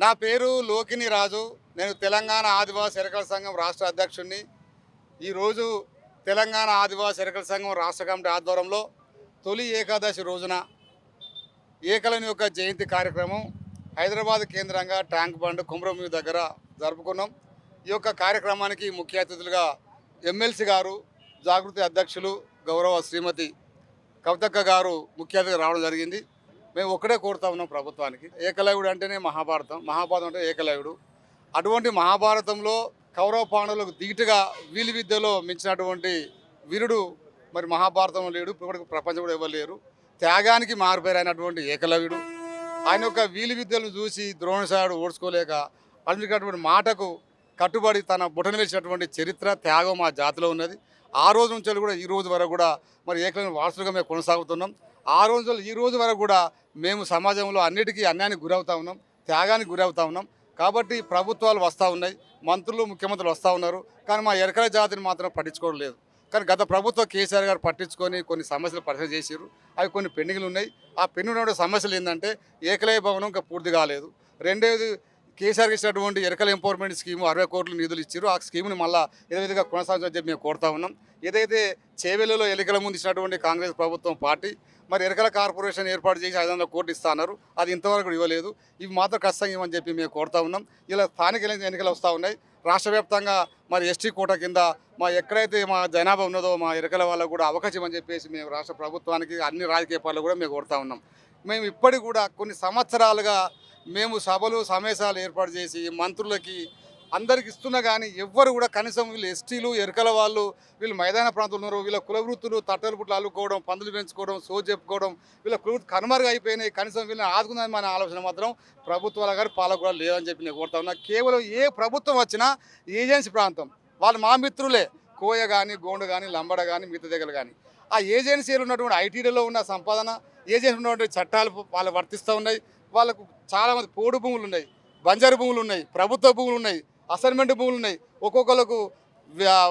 నా పేరు లోకిని రాజు. నేను తెలంగాణ ఆదివాసీ ఎరకల సంఘం రాష్ట్ర అధ్యక్షుడిని. ఈరోజు తెలంగాణ ఆదివాసీ ఎరకల సంఘం రాష్ట్ర కమిటీ ఆధ్వర్యంలో తొలి ఏకాదశి రోజున ఏకలని యొక్క జయంతి కార్యక్రమం హైదరాబాద్ కేంద్రంగా ట్యాంక్ బండ్ కుమ్రమీ దగ్గర జరుపుకున్నాం. ఈ యొక్క కార్యక్రమానికి ముఖ్య అతిథులుగా ఎమ్మెల్సీ గారు, జాగృతి అధ్యక్షులు గౌరవ శ్రీమతి కవితక్క గారు ముఖ్య అతిథిగా రావడం జరిగింది. మేము ఒక్కడే కోరుతా ఉన్నాం ప్రభుత్వానికి, ఏకలవ్యుడు అంటేనే మహాభారతం అంటే ఏకలవ్యుడు. అటువంటి మహాభారతంలో కౌరవ పాండవులకు ధీటుగా వీలి విద్యలో మించినటువంటి వీరుడు మరి మహాభారతంలో లేడు, ఇప్పటికి ప్రపంచం కూడా ఎవరు లేరు. త్యాగానికి మారుపేరైనటువంటి ఏకలవ్యుడు. ఆయన యొక్క వీలి విద్యలను చూసి ద్రోణాచార్యుడు ఓడ్చుకోలేక అందుకటువంటి మాటకు కట్టుబడి తన బుటన వేసినటువంటి చరిత్ర, త్యాగం మా జాతిలో ఉన్నది. ఆ రోజు నుంచి కూడా ఈ రోజు వరకు కూడా మరి ఏకలవ్యుని వారసులుగా మేము కొనసాగుతున్నాం. ఆ రోజు ఈ రోజు వరకు కూడా మేము సమాజంలో అన్నిటికీ అన్యాయానికి గురవుతూ ఉన్నాం, త్యాగానికి గురవుతూ ఉన్నాం. కాబట్టి ప్రభుత్వాలు వస్తూ ఉన్నాయి, మంత్రులు, ముఖ్యమంత్రులు వస్తూ ఉన్నారు, కానీ మా ఎరకల జాతిని మాత్రం పట్టించుకోవడం లేదు. కానీ గత ప్రభుత్వం కేసీఆర్ గారు పట్టించుకొని కొన్ని సమస్యలు పరిశీలన చేశారు. అవి కొన్ని పెండింగ్లు ఉన్నాయి. ఆ పెండింగ్ ఉన్న సమస్యలు ఏంటంటే ఏకలవ్య భవనం ఇంకా పూర్తి కాలేదు. రెండవది కేసీఆర్ ఇచ్చినటువంటి ఎరకల ఎంపవర్మెంట్ స్కీము 60 కోట్ల నిధులు ఇచ్చారు. ఆ స్కీమ్ని మళ్ళీ ఏదైతే కొనసాగించని చెప్పి మేము కోరుతా ఉన్నాం. ఏదైతే చేవెళ్ళలో ఎన్నికల ముందు ఇచ్చినటువంటి కాంగ్రెస్ ప్రభుత్వం పార్టీ మరి ఎరకల కార్పొరేషన్ ఏర్పాటు చేసి 500 కోట్లు ఇస్తా అన్నారు, అది ఇంతవరకు ఇవ్వలేదు. ఇవి మాత్రం ఖచ్చితంగా ఇవ్వని చెప్పి మేము కోరుతా ఉన్నాం. ఇలా స్థానిక ఎన్నికలు వస్తూ ఉన్నాయి. రాష్ట్ర వ్యాప్తంగా మరి ఎస్టీ కోట కింద మా ఎక్కడైతే మా జనాభా ఉన్నదో మా ఎరకల వాళ్ళకు కూడా అవకాశం అని చెప్పేసి మేము రాష్ట్ర ప్రభుత్వానికి, అన్ని రాజకీయ పార్టీలు కూడా మేము కోరుతా ఉన్నాం. మేము ఇప్పటికి కూడా కొన్ని సంవత్సరాలుగా మేము సభలు సమావేశాలు ఏర్పాటు చేసి మంత్రులకి అందరికి ఇస్తున్నా కానీ ఎవ్వరు కూడా కనీసం వీళ్ళు ఎస్టీలు ఎరకల వాళ్ళు వీళ్ళు మైదాన ప్రాంతంలో ఉన్నారు, వీళ్ళ కుల వృత్తులు తట్టలు పుట్లు అల్లుకోవడం, పందులు పెంచుకోవడం, చెప్పుకోవడం, వీళ్ళ కుల కనుమరుగు అయిపోయినాయి. కనీసం వీళ్ళని ఆదుకుందని మన ఆలోచన మాత్రం ప్రభుత్వాల గారు పాలకులు లేవని చెప్పి నేను కోరుతా ఉన్నా. కేవలం ఏ ప్రభుత్వం వచ్చినా ఏజెన్సీ ప్రాంతం వాళ్ళు మా మిత్రులే, కోయ కానీ, గోండు కానీ, లంబడ కానీ, మిగతా దగ్గర కానీ ఆ ఏజెన్సీలు ఉన్నటువంటి ఐటీడీలో ఉన్న సంపాదన, ఏజెన్సీ ఉన్నటువంటి చట్టాలు వాళ్ళు వర్తిస్తూ ఉన్నాయి. వాళ్ళకు చాలామంది పోడు భూములు ఉన్నాయి, బంజరు భూములు ఉన్నాయి, ప్రభుత్వ భూములు ఉన్నాయి, అసైన్మెంట్ భూములు ఉన్నాయి. ఒక్కొక్కరికి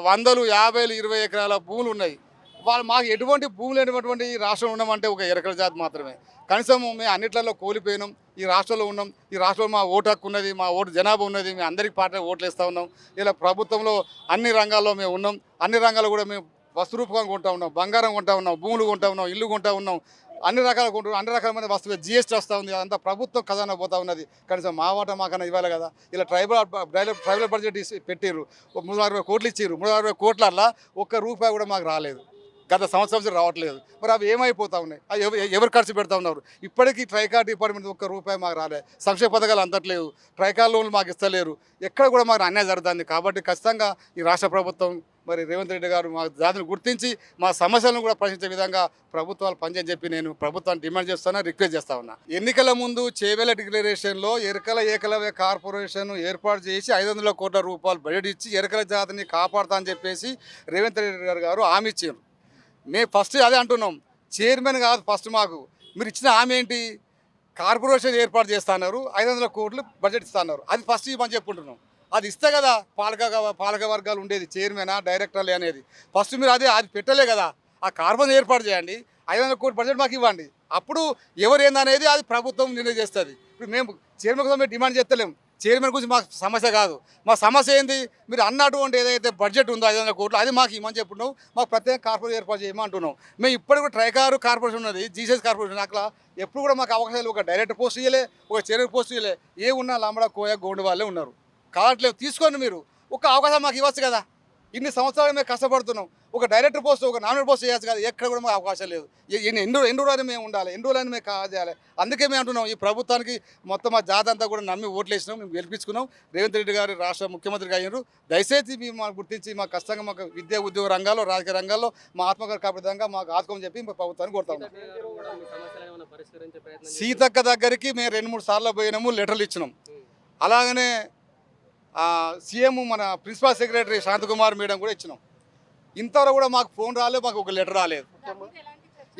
100, 50, 20 ఎకరాల భూములు ఉన్నాయి. వాళ్ళు మాకు ఎటువంటి భూములు లేనటువంటి ఈ రాష్ట్రంలో ఉన్నామంటే ఒక ఎరకల జాతి మాత్రమే. కనీసం మేము అన్నిట్లలో కోల్పోయినాం. ఈ రాష్ట్రంలో ఉన్నాం, ఈ రాష్ట్రంలో మా ఓటు హక్కు ఉన్నది, మా ఓటు జనాభా ఉన్నది, మేము అందరికీ పార్టీ ఓట్లు వేస్తూ ఉన్నాం. ఇలా ప్రభుత్వంలో అన్ని రంగాల్లో మేము ఉన్నాం. అన్ని రంగాల్లో కూడా మేము వస్తురూపంగా కొంటా ఉన్నాం, బంగారం కొంటా ఉన్నాం, భూములు కొంటా ఉన్నాం, ఇల్లు కొంటా ఉన్నాం, అన్ని రకాలమైన వస్తువులు జిఎస్టీ వస్తూ ఉంది. అంతా ప్రభుత్వం ఖజానా పోతూ ఉన్నది. కనీసం మా వాటా మాకన్నా ఇవ్వాలి కదా. ఇలా ట్రైబల్ బడ్జెట్ పెట్టిర్రు, 360 కోట్లు ఇచ్చిర్రు. 360 కోట్లల్లో ఒక్క రూపాయి కూడా మాకు రాలేదు. గత సంవత్సరం రావట్లేదు. మరి అవి ఏమైపోతూ ఉన్నాయి? అవి ఎవరు ఖర్చు పెడతా ఉన్నారు? ఇప్పటికీ ట్రైకార్ డిపార్ట్మెంట్ ఒక్క రూపాయి మాకు రాలేదు. సంక్షేమ పథకాలు అందట్లేవు, ట్రైకార్ లోన్లు మాకు ఇస్తలేరు. ఎక్కడ కూడా మాకు అన్యాయం జరుగుతుంది. కాబట్టి ఖచ్చితంగా ఈ రాష్ట్ర ప్రభుత్వం మరి రేవంత్ రెడ్డి గారు మా జాతిని గుర్తించి మా సమస్యలను కూడా ప్రశ్నించే విధంగా ప్రభుత్వాలు పనిచేయని చెప్పి నేను ప్రభుత్వాన్ని డిమాండ్ చేస్తున్నా, రిక్వెస్ట్ చేస్తా ఉన్నా. ఎన్నికల ముందు చేవెళ్ళ డిక్లరేషన్లో ఎరకల ఏకలవ్య కార్పొరేషన్ ఏర్పాటు చేసి 500 కోట్ల రూపాయలు బడ్జెట్ ఇచ్చి ఎరకల జాతిని కాపాడుతా అని చెప్పేసి రేవంత్ రెడ్డి గారు హామీ ఇచ్చారు. మేము ఫస్ట్ అదే అంటున్నాం, చైర్మన్ కాదు ఫస్ట్ మాకు మీరు ఇచ్చిన హామీ ఏంటి? కార్పొరేషన్ ఏర్పాటు చేస్తున్నారు, 500 కోట్లు బడ్జెట్ ఇస్తున్నారు, అది ఫస్ట్ ఇవ్వని చెప్పుకుంటున్నాం. అది ఇస్తే కదా పాలక వర్గాలు ఉండేది, చైర్మనా డైరెక్టర్లే అనేది. ఫస్ట్ మీరు అది పెట్టలే కదా. ఆ కార్పొరేషన్ ఏర్పాటు చేయండి, 500 కోట్ల బడ్జెట్ మాకు ఇవ్వండి. అప్పుడు ఎవరు ఏందనేది అది ప్రభుత్వం నిర్ణయం చేస్తుంది. ఇప్పుడు మేము చైర్మన్ కోసం డిమాండ్ చేస్తలేము. చైర్మన్ గురించి మాకు సమస్య కాదు. మా సమస్య ఏంది? మీరు అన్నటువంటి ఏదైతే బడ్జెట్ ఉందో 500 కోట్లు అది మాకు ఇవ్వమని చెప్పున్నాం. మాకు ప్రత్యేక కార్పొరేషన్ ఏర్పాటు చేయమంటున్నాం. మేము ఇప్పటికి కూడా ట్రైకారు కార్పొరేషన్ ఉన్నది, జీసీఎస్ కార్పొరేషన్, అట్లా ఎప్పుడు కూడా మాకు అవకాశాలు ఒక డైరెక్టర్ పోస్ట్ ఇవ్వలే, ఒక చైర్మన్ పోస్ట్ ఇవ్వలే. ఏ ఉన్నా లంబడ, కోయ, గోండు వాళ్ళే ఉన్నారు. కావట్లేదు, తీసుకోండి. మీరు ఒక అవకాశం మాకు ఇవ్వచ్చు కదా. ఇన్ని సంవత్సరాలు మేము కష్టపడుతున్నాం. ఒక డైరెక్టర్ పోస్ట్, ఒక నామినేట్ పోస్ట్ చేయొచ్చు కదా. ఎక్కడ కూడా మాకు అవకాశం లేదు. ఎన్ని రోజులని మేము ఉండాలి, ఎన్ని రోజులని మేము చేయాలి. అందుకే మేము అంటున్నాం, ఈ ప్రభుత్వానికి మొత్తం మా జాతి అంతా కూడా నమ్మి ఓట్లు వేసినాం, మేము గెలిపించుకున్నాం. రేవంత్ రెడ్డి గారు రాష్ట్ర ముఖ్యమంత్రిగా అయినారు. దయచేసి మేము మాకు గుర్తించి మా కష్టంగా మాకు విద్యా ఉద్యోగ రంగాల్లో, రాజకీయ రంగాల్లో మా ఆత్మగారు కాపాడంగా మాకు ఆదుకోమని చెప్పి మా ప్రభుత్వాన్ని కోరుతాం. సీతక్క దగ్గరికి మేము 2-3 సార్లు పోయినాము, లెటర్లు ఇచ్చినాం. అలాగనే సీఎం మన ప్రిన్సిపల్ సెక్రటరీ శాంతకుమార్ మేడం కూడా ఇచ్చినాం. ఇంతవరకు కూడా మాకు ఫోన్ రాలేదు, మాకు ఒక లెటర్ రాలేదు.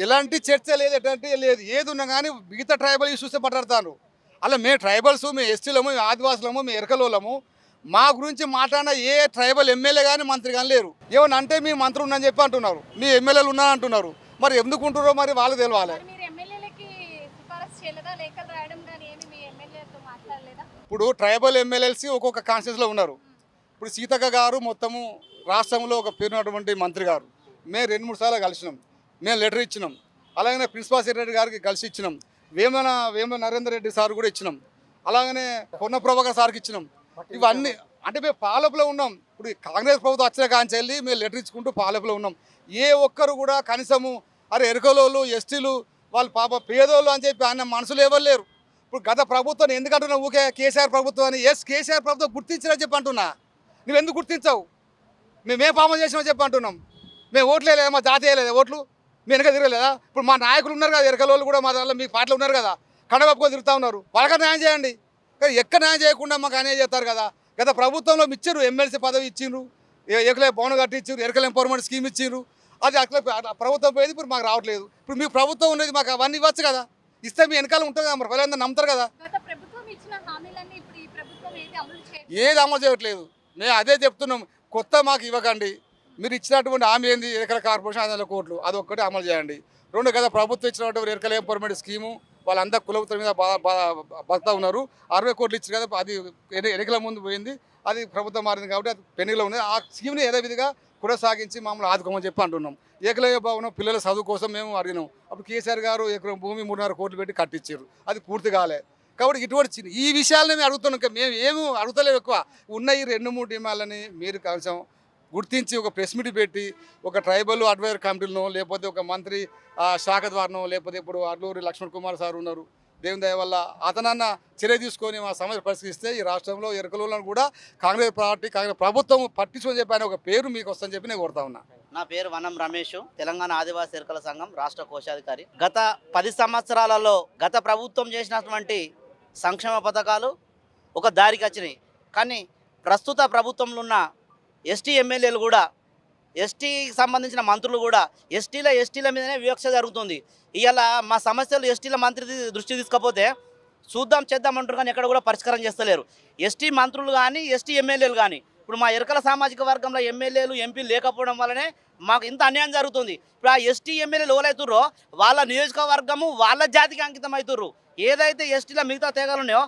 ఎలాంటి చర్చ లేదు, ఎట్లాంటి లేదు. ఏది ఉన్నా కానీ మిగతా ట్రైబల్ ఇష్యూస్ మాట్లాడతాను. అలా మేము ట్రైబల్స్, మేము ఎస్టీలము, మేము ఆదివాసులము, మేము ఎరకలోళ్ళము, మా గురించి మాట్లాడిన ఏ ట్రైబల్ ఎమ్మెల్యే కానీ మంత్రి కానీ లేరు. ఏమన్నా అంటే మీ మంత్రి ఉందని చెప్పి అంటున్నారు, మీ ఎమ్మెల్యేలు ఉన్నా అంటున్నారు. మరి ఎందుకు ఉంటున్నారో మరి వాళ్ళకి తెలవాలి. చేయలేదా? లేఖలు రాయడం కానీ ఏమి మీ ఎమ్మెల్యేతో మాట్లాడలేదా? ఇప్పుడు ట్రైబల్ ఎమ్మెల్యేసి ఒక్కొక్క కాన్స్టిట్యూన్సీలో ఉన్నారు. ఇప్పుడు సీతక్క గారు మొత్తము రాష్ట్రంలో ఒక పేరున్నటువంటి మంత్రి గారు. మేము 2-3 సార్లు కలిసినాం. మేము లెటర్ ఇచ్చినాం. అలాగనే ప్రిన్సిపాల్ సెక్రటరీ గారికి కలిసి ఇచ్చినాం. వేమ నరేందర్ రెడ్డి సార్ కూడా ఇచ్చినాం. అలాగనే పొన్న ప్రభాకర్ సార్కి ఇచ్చినాం. ఇవన్నీ అంటే మేము పాలపులో ఉన్నాం. ఇప్పుడు కాంగ్రెస్ ప్రభుత్వం వచ్చిన కాంచి వెళ్ళి మేము లెటర్ ఇచ్చుకుంటూ పాలపులో ఉన్నాం. ఏ ఒక్కరు కూడా కనీసము అరే ఎరుకలోళ్ళు ఎస్టీలు వాళ్ళు పాప పేదోళ్ళు అని చెప్పి ఆయన మనసులు ఎవరు లేరు. ఇప్పుడు గత ప్రభుత్వం ఎందుకంటున్నా ఊకే కేసీఆర్ ప్రభుత్వం అని. కేసీఆర్ ప్రభుత్వం గుర్తించినా చెప్పి అంటున్నా. నువ్వు ఎందుకు గుర్తించావు? మేమే పాపం చేసినామని చెప్పి అంటున్నాం. మేము ఓట్లు వేయలేదా? మా జాతి వేయలేదా ఓట్లు? మీ వెనక తిరగలేదా? ఇప్పుడు మా నాయకులు ఉన్నారు కదా, ఎరకలోళ్ళు కూడా మా దాంట్లో మీ పార్టీలో ఉన్నారు కదా, కండగప్పుకొని తిరుగుతూ ఉన్నారు. వాళ్ళకి న్యాయం చేయండి. కానీ ఎక్కడ న్యాయం చేయకుండా మాకు అన్యాయం చేస్తారు కదా. గత ప్రభుత్వంలో ఇచ్చారు, ఎమ్మెల్సీ పదవి ఇచ్చిండ్రు, ఏకలే భవనం కట్టించారు, ఎరకల ఎంపవర్మెంట్ స్కీమ్ ఇచ్చిండ్రు. అది అట్లా ప్రభుత్వం పోయేది ఇప్పుడు మాకు రావట్లేదు. ఇప్పుడు మీ ప్రభుత్వం ఉన్నది, మాకు అవన్నీ ఇవ్వచ్చు కదా. ఇస్తే మీ వెనకాల ఉంటుంది కదా, మరి ప్రజలందరూ నమ్ముతారు కదా. ఏది అమలు చేయట్లేదు. మేము అదే చెప్తున్నాం, కొత్త మాకు ఇవ్వకండి. మీరు ఇచ్చినటువంటి హామీ ఏంది? ఎరకల కార్పొరేషన్ 500 కోట్లు, అది ఒక్కటి అమలు చేయండి. 2 కదా ప్రభుత్వం ఇచ్చినటువంటి ఎరకల ఎంపవర్మెంట్ స్కీము, వాళ్ళందరూ కులవృత్తుల మీద బతుకుతా ఉన్నారు. 60 కోట్లు ఇచ్చారు కదా, అది ఎన్నికల ముందు పోయింది, అది ప్రభుత్వం మారింది కాబట్టి అది పెండింగ్లో ఉంది. ఆ స్కీమ్ని యథావిధిగా కొనసాగించి మమ్మల్ని ఆదుకోమని చెప్పి అంటున్నాం. ఏకలవ్య భవనం పిల్లల చదువు కోసం మేము అడిగినాం. అప్పుడు కేసీఆర్ గారు ఎకరం భూమి 3.5 కోట్లు పెట్టి కట్టించారు, అది పూర్తి కాలే. కాబట్టి ఇటువంటి ఈ విషయాలని మేము అడుగుతున్నాం. మేము ఏమి అడుగుతలేము ఎక్కువ. ఉన్న ఈ 2-3 డిమాండ్లని మీరు కొంచెం గుర్తించి ఒక ప్రెస్ మీట్ పెట్టి ఒక ట్రైబల్ అడ్వైజర్ కమిటీలను, లేకపోతే ఒక మంత్రి శాఖ ద్వారానో, లేకపోతే ఇప్పుడు అడ్లూరి లక్ష్మణ్ కుమార్ సార్ ఉన్నారు, దేవుని దయ వల్ల అతనన్న చర్య తీసుకొని మా సమస్య పరిశీలిస్తే ఈ రాష్ట్రంలో ఎరకలను కూడా కాంగ్రెస్ పార్టీ, కాంగ్రెస్ ప్రభుత్వం పట్టించుకొని చెప్పి ఆయన ఒక పేరు మీకు వస్తుందని చెప్పి నేను కోరుతా ఉన్నా. నా పేరు వనం రమేష్, తెలంగాణ ఆదివాసీ ఎరకల సంఘం రాష్ట్ర కోశాధికారి. గత 10 సంవత్సరాలలో గత ప్రభుత్వం చేసినటువంటి సంక్షేమ పథకాలు ఒక దారికి వచ్చినాయి. కానీ ప్రస్తుత ప్రభుత్వంలో ఉన్న ఎస్టీ ఎమ్మెల్యేలు కూడా, ఎస్టీకి సంబంధించిన మంత్రులు కూడా ఎస్టీల మీదనే వివక్ష జరుగుతుంది. ఇవాళ మా సమస్యలు ఎస్టీల మంత్రి దృష్టి తీసుకపోతే చూద్దాం చేద్దాం అంటారు, కానీ ఎక్కడ కూడా పరిష్కారం చేస్తలేరు. ఎస్టీ మంత్రులు కానీ ఎస్టీ ఎమ్మెల్యేలు కానీ, ఇప్పుడు మా ఎరకల సామాజిక వర్గంలో ఎమ్మెల్యేలు ఎంపీలు లేకపోవడం వల్లనే మాకు ఇంత అన్యాయం జరుగుతుంది. ఇప్పుడు ఆ ఎస్టీ ఎమ్మెల్యేలు ఎవరైతుర్రో వాళ్ళ నియోజకవర్గము వాళ్ళ జాతికి అంకితం అవుతుర్రు. ఏదైతే ఎస్టీల మిగతా తెగలు ఉన్నాయో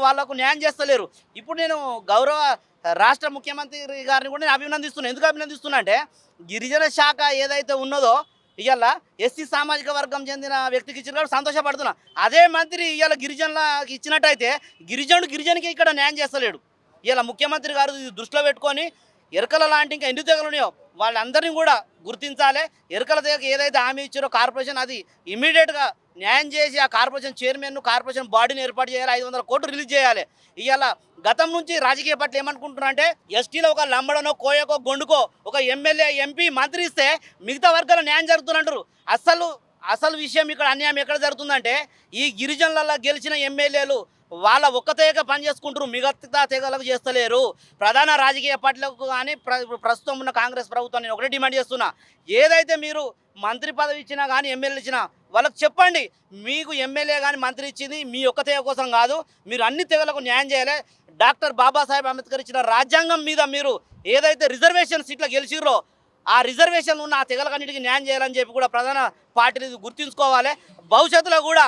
వాళ్ళకు న్యాయం చేస్తలేరు. ఇప్పుడు నేను గౌరవ రాష్ట్ర ముఖ్యమంత్రి గారిని కూడా నేను అభినందిస్తున్నాను. ఎందుకు అభినందిస్తున్నా అంటే, గిరిజన శాఖ ఏదైతే ఉన్నదో ఇవాళ ఎస్సీ సామాజిక వర్గం చెందిన వ్యక్తికి ఇచ్చిన కాబట్టి సంతోషపడుతున్నా. అదే మంత్రి ఇవాళ గిరిజనులకు ఇచ్చినట్టయితే గిరిజనుకి ఇక్కడ న్యాయం చేస్తలేడు. ఇలా ముఖ్యమంత్రి గారు దృష్టిలో పెట్టుకొని ఎరకల లాంటి ఇంకా ఎన్ని తెగలు ఉన్నాయో వాళ్ళందరినీ కూడా గుర్తించాలి. ఎరకల తెగకు ఏదైతే హామీ ఇచ్చారో కార్పొరేషన్, అది ఇమీడియట్గా న్యాయం చేసి ఆ కార్పొరేషన్ చైర్మన్ను, కార్పొరేషన్ బాడీని ఏర్పాటు చేయాలి. 500 కోట్లు రిలీజ్ చేయాలి. ఇవాళ గతం నుంచి రాజకీయ పట్ల ఏమనుకుంటున్నారంటే, ఎస్టీలో ఒక లంబడనో, కోయకో, గొండుకో ఒక ఎమ్మెల్యే, ఎంపీ, మంత్రి ఇస్తే మిగతా వర్గాల న్యాయం జరుగుతుందంటారు. అసలు విషయం ఇక్కడ అన్యాయం ఎక్కడ జరుగుతుందంటే, ఈ గిరిజనులలో గెలిచిన ఎమ్మెల్యేలు వాళ్ళ ఒక్క తెగ పని చేసుకుంటారు, మిగతా తెగలకు చేస్తలేరు. ప్రధాన రాజకీయ పార్టీలకు కానీ ప్రస్తుతం ఉన్న కాంగ్రెస్ ప్రభుత్వం నేను ఒకటే డిమాండ్ చేస్తున్నా, ఏదైతే మీరు మంత్రి పదవి ఇచ్చినా కానీ ఎమ్మెల్యే ఇచ్చినా వాళ్ళకి చెప్పండి, మీకు ఎమ్మెల్యే కానీ మంత్రి ఇచ్చింది మీ ఒక్క తెగ కోసం కాదు, మీరు అన్ని తెగలకు న్యాయం చేయాలి. డాక్టర్ బాబాసాహెబ్ అంబేద్కర్ ఇచ్చిన రాజ్యాంగం మీద మీరు ఏదైతే రిజర్వేషన్ సీట్ల గెలిచిర్రో ఆ రిజర్వేషన్లు ఉన్న ఆ తెగలకన్నిటికీ న్యాయం చేయాలని చెప్పి కూడా ప్రధాన పార్టీలు గుర్తుంచుకోవాలి. భవిష్యత్తులో కూడా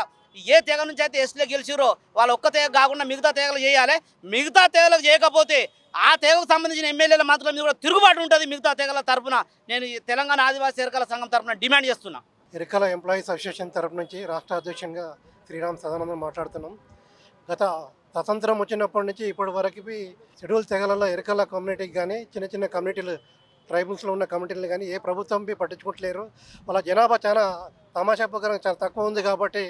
ఏ తెగ నుంచి అయితే ఎస్టీలో గెలిచిరో వాళ్ళ ఒక్క తెగ కాకుండా మిగతా తెగలు చేయాలి. మిగతా తెగలకు చేయకపోతే ఆ తెగకు సంబంధించిన ఎమ్మెల్యేల మంత్రుల మీద కూడా తిరుగుబాటు ఉంటుంది. మిగతా తెగల తరఫున నేను తెలంగాణ ఆదివాసీ ఎరకల సంఘం తరఫున డిమాండ్ చేస్తున్నా. ఎరకల ఎంప్లాయీస్ అసోసియేషన్ తరఫు నుంచి రాష్ట్ర అధ్యక్షునిగా శ్రీరామ్ సదానందం మాట్లాడుతున్నాం. గత స్వతంత్రం వచ్చినప్పటి నుంచి ఇప్పటి వరకు షెడ్యూల్ తెగలలో ఎరకల కమ్యూనిటీకి కానీ, చిన్న చిన్న కమ్యూనిటీలు, ట్రైబల్స్లో ఉన్న కమిటీలు కానీ ఏ ప్రభుత్వం పట్టించుకోవట్లేరు. వాళ్ళ జనాభా చాలా తమాషా ప్రకారం చాలా తక్కువ ఉంది కాబట్టి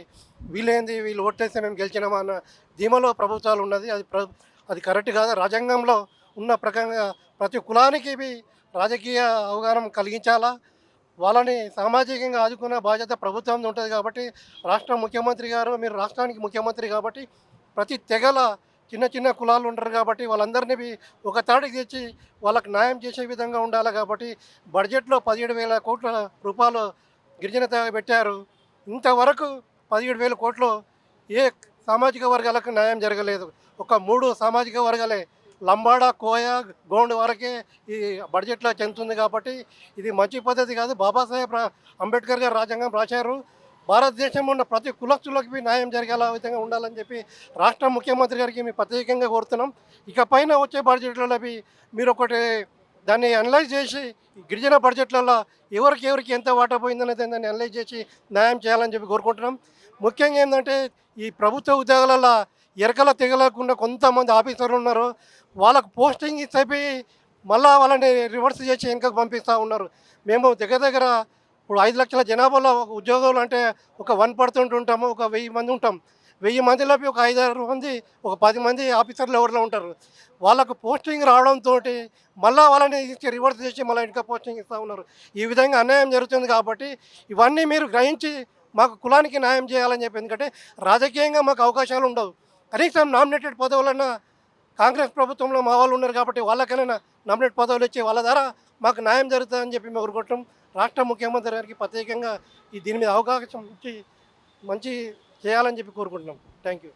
వీళ్ళు ఓట్లేస్తే మేము గెలిచినామా అన్న ధీమలో ప్రభుత్వాలు ఉన్నది. అది కరెక్ట్ కాదు. రాజ్యాంగంలో ఉన్న ప్రకారంగా ప్రతి కులానికి రాజకీయ అవగాహన కలిగించాలా, వాళ్ళని సామాజికంగా ఆదుకునే బాధ్యత ప్రభుత్వం ఉంటుంది. కాబట్టి రాష్ట్ర ముఖ్యమంత్రి గారు, మీరు రాష్ట్రానికి ముఖ్యమంత్రి కాబట్టి ప్రతి తెగల చిన్న చిన్న కులాలు ఉంటారు కాబట్టి వాళ్ళందరినీ ఒక తాడికి తెచ్చి వాళ్ళకి న్యాయం చేసే విధంగా ఉండాలి. కాబట్టి బడ్జెట్లో 17,000 కోట్ల రూపాయలు గిరిజన తెగ పెట్టారు. ఇంతవరకు 17,000 కోట్లు ఏ సామాజిక వర్గాలకు న్యాయం జరగలేదు. ఒక 3 సామాజిక వర్గాలే, లంబాడ, కోయ, గోండ్ వరకే ఈ బడ్జెట్లో చెందుతుంది. కాబట్టి ఇది మంచి పద్ధతి కాదు. బాబాసాహెబ్ అంబేద్కర్ గారు రాజ్యాంగం రాశారు, భారతదేశంలో ఉన్న ప్రతి కులస్తులకి న్యాయం జరిగేలా విధంగా ఉండాలని చెప్పి రాష్ట్ర ముఖ్యమంత్రి గారికి మేము ప్రత్యేకంగా కోరుతున్నాం. ఇక పైన వచ్చే బడ్జెట్లలో మీరు ఒకటి దాన్ని అనలైజ్ చేసి గిరిజన బడ్జెట్లలో ఎవరికి ఎంత వాటా పోయిందనేది దాన్ని అనలైజ్ చేసి న్యాయం చేయాలని చెప్పి కోరుకుంటున్నాం. ముఖ్యంగా ఏంటంటే ఈ ప్రభుత్వ ఉద్యోగాలలో ఎరకల తెగలకుండా కొంతమంది ఆఫీసర్లు ఉన్నారు. వాళ్ళకు పోస్టింగ్ ఇచ్చిపోయి మళ్ళీ వాళ్ళని రివర్స్ చేసి వెనుకకు పంపిస్తూ ఉన్నారు. మేము దగ్గర ఇప్పుడు 5 లక్షల జనాభాలో ఒక ఉద్యోగాలు అంటే ఒక 1% ఉంటాము, ఒక 1000 మంది ఉంటాం. 1000 మందిలోకి ఒక 5-6 మంది, ఒక 10 మంది ఆఫీసర్లు ఎవరిలో ఉంటారు. వాళ్ళకు పోస్టింగ్ రావడంతో మళ్ళీ వాళ్ళని రివర్స్ చేసి మళ్ళీ ఇంకా పోస్టింగ్ ఇస్తూ ఉన్నారు. ఈ విధంగా అన్యాయం జరుగుతుంది. కాబట్టి ఇవన్నీ మీరు గ్రహించి మాకు కులానికి న్యాయం చేయాలని చెప్పి, ఎందుకంటే రాజకీయంగా మాకు అవకాశాలు ఉండవు. కనీసం నామినేటెడ్ పదవులన్నా కాంగ్రెస్ ప్రభుత్వంలో మా వాళ్ళు ఉన్నారు కాబట్టి వాళ్ళకైనా నామినేట్ పదవులు ఇచ్చి వాళ్ళ ద్వారా మాకు న్యాయం జరుగుతుందని చెప్పి మేము కోరుకుంటాం. రాష్ట్ర ముఖ్యమంత్రి గారికి ప్రత్యేకంగా దీని మీద అవకాశం ఇచ్చి మంచి చేయాలని చెప్పి కోరుకుంటున్నాం. Thank you.